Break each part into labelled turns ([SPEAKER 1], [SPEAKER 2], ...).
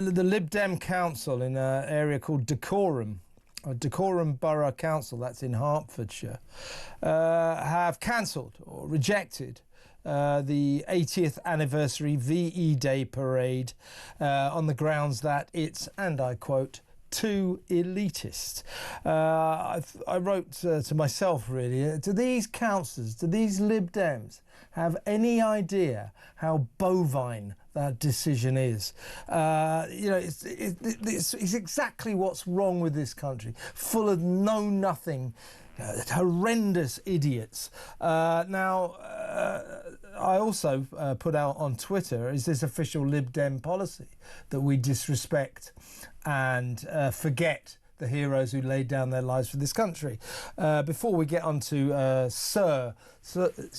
[SPEAKER 1] The Lib Dem council in an area called Dacorum, Dacorum Borough Council, that's in Hertfordshire, have cancelled or rejected the 80th anniversary VE Day parade on the grounds that it's, and I quote, too elitist. I wrote to myself, really, do these councillors, do these Lib Dems have any idea how bovine that decision is? It's exactly what's wrong with this country, full of know-nothing, horrendous idiots. I also put out on Twitter, is this official Lib Dem policy that we disrespect and forget the heroes who laid down their lives for this country? Before we get on to so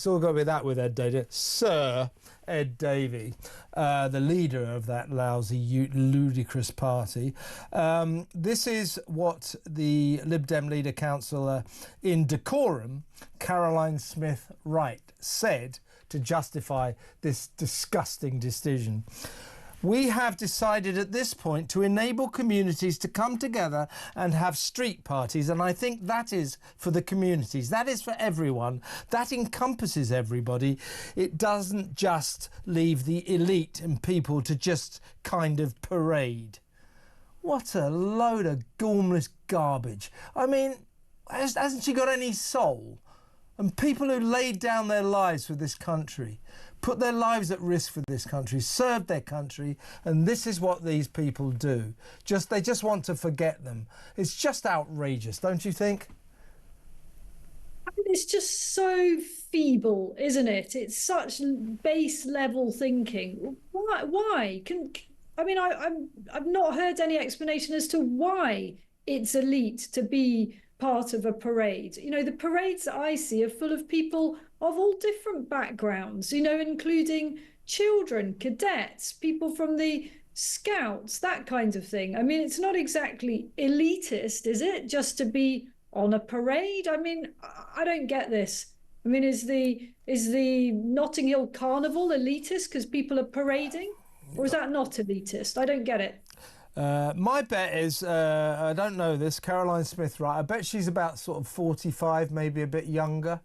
[SPEAKER 1] we'll go with that with Ed Davey. Sir Ed Davey, the leader of that lousy, ludicrous party. This is what the Lib Dem leader councillor in Dacorum, Caroline Smith-Wright, said to justify this disgusting decision. We have decided at this point to enable communities to come together and have street parties, and I think that is for the communities. That is for everyone. That encompasses everybody. It doesn't just leave the elite and people to just kind of parade. What a load of gormless garbage. I mean, hasn't she got any soul? And people who laid down their lives for this country, put their lives at risk for this country, served their country, and this is what these people do. They just want to forget them. It's just outrageous, don't you think?
[SPEAKER 2] It's just so feeble, isn't it? It's such base level thinking. Why? I've not heard any explanation as to why it's elite to be part of a parade. You know, the parades that I see are full of people of all different backgrounds, you know, including children, cadets, people from the Scouts, that kind of thing. I mean, it's not exactly elitist, is it? Just to be on a parade? I mean, I don't get this. I mean, is the Notting Hill Carnival elitist because people are parading? Or is that not elitist? I don't get it.
[SPEAKER 1] My bet is, I don't know this, Caroline Smith-Wright, I bet she's about sort of 45, maybe a bit younger.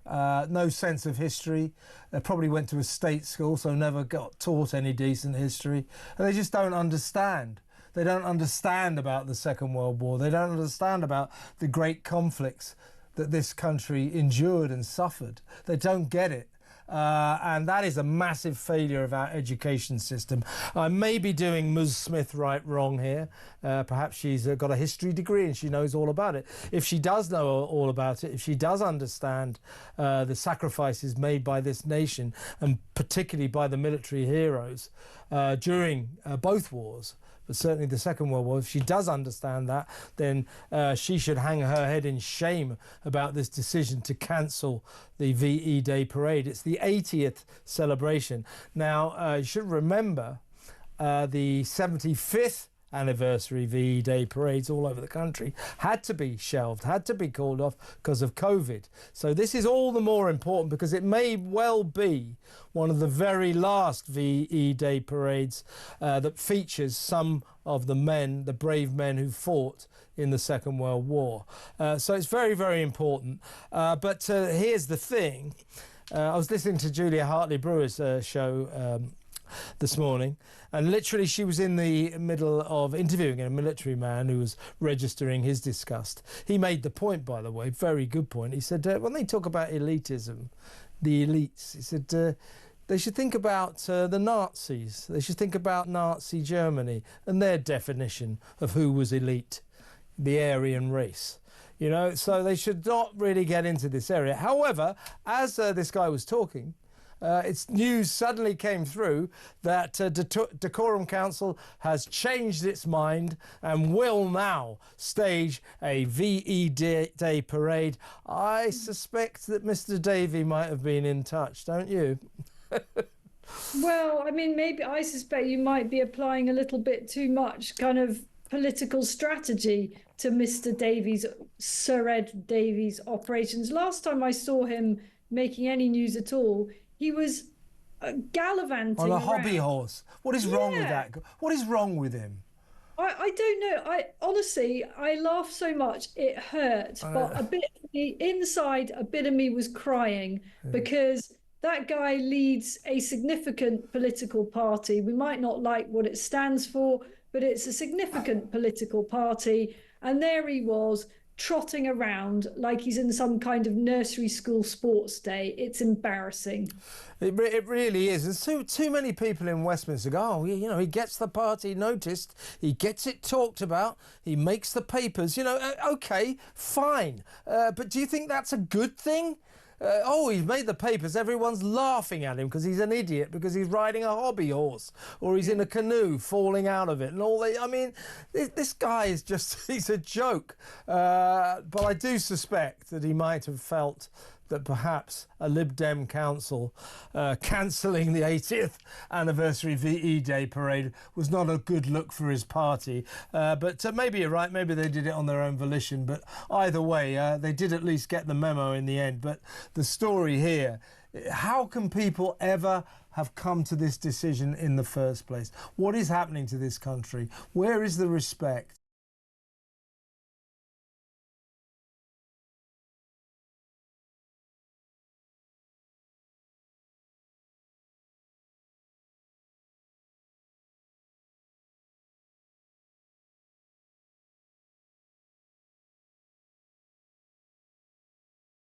[SPEAKER 1] No sense of history. Probably went to a state school, so never got taught any decent history. And they just don't understand. They don't understand about the Second World War. They don't understand about the great conflicts that this country endured and suffered. They don't get it. And that is a massive failure of our education system. I may be doing Ms. Smith-Wright wrong here. Perhaps she's got a history degree and she knows all about it. If she does know all about it, if she does understand the sacrifices made by this nation, and particularly by the military heroes during both wars, but certainly the Second World War, if she does understand that, then she should hang her head in shame about this decision to cancel the VE Day parade. It's the 80th celebration. Now, you should remember the 75th anniversary VE Day parades all over the country had to be shelved, had to be called off because of COVID. So this is all the more important because it may well be one of the very last VE Day parades that features some of the men, the brave men who fought in the Second World War. So it's very, very important. But here's the thing. I was listening to Julia Hartley-Brewer's show this morning, and literally she was in the middle of interviewing a military man who was registering his disgust. He made the point, by the way, very good point. He said, when they talk about elitism, the elites, he said, they should think about the Nazis. They should think about Nazi Germany and their definition of who was elite, the Aryan race. You know, so they should not really get into this area. However, as this guy was talking, its news suddenly came through that Dacorum Council has changed its mind and will now stage a VE Day parade. I suspect that Mr. Davey might have been in touch, don't you?
[SPEAKER 2] Well, I mean, maybe I suspect you might be applying a little bit too much kind of political strategy to Mr. Davies, Sir Ed Davies' operations. Last time I saw him making any news at all, he was gallivanting
[SPEAKER 1] on a hobby
[SPEAKER 2] around.
[SPEAKER 1] horse. What is wrong with
[SPEAKER 2] Yeah.
[SPEAKER 1] that? What is wrong with him?
[SPEAKER 2] I don't know. I honestly, I laughed so much it hurt, but a bit of me, inside, a bit of me was crying because that guy leads a significant political party. We might not like what it stands for, but it's a significant political party. And there he was trotting around like he's in some kind of nursery school sports day. It's embarrassing.
[SPEAKER 1] It really is. There's too many people in Westminster go, oh, you know, he gets the party noticed, he gets it talked about, he makes the papers. You know, okay, fine. But do you think that's a good thing? Oh, he's made the papers. Everyone's laughing at him because he's an idiot, because he's riding a hobby horse, or he's in a canoe falling out of it, and all that. I mean, this guy is just—he's a joke. But I do suspect that he might have felt that perhaps a Lib Dem council cancelling the 80th anniversary VE Day parade was not a good look for his party. But maybe you're right, maybe they did it on their own volition. But either way, they did at least get the memo in the end. But the story here, how can people ever have come to this decision in the first place? What is happening to this country? Where is the respect?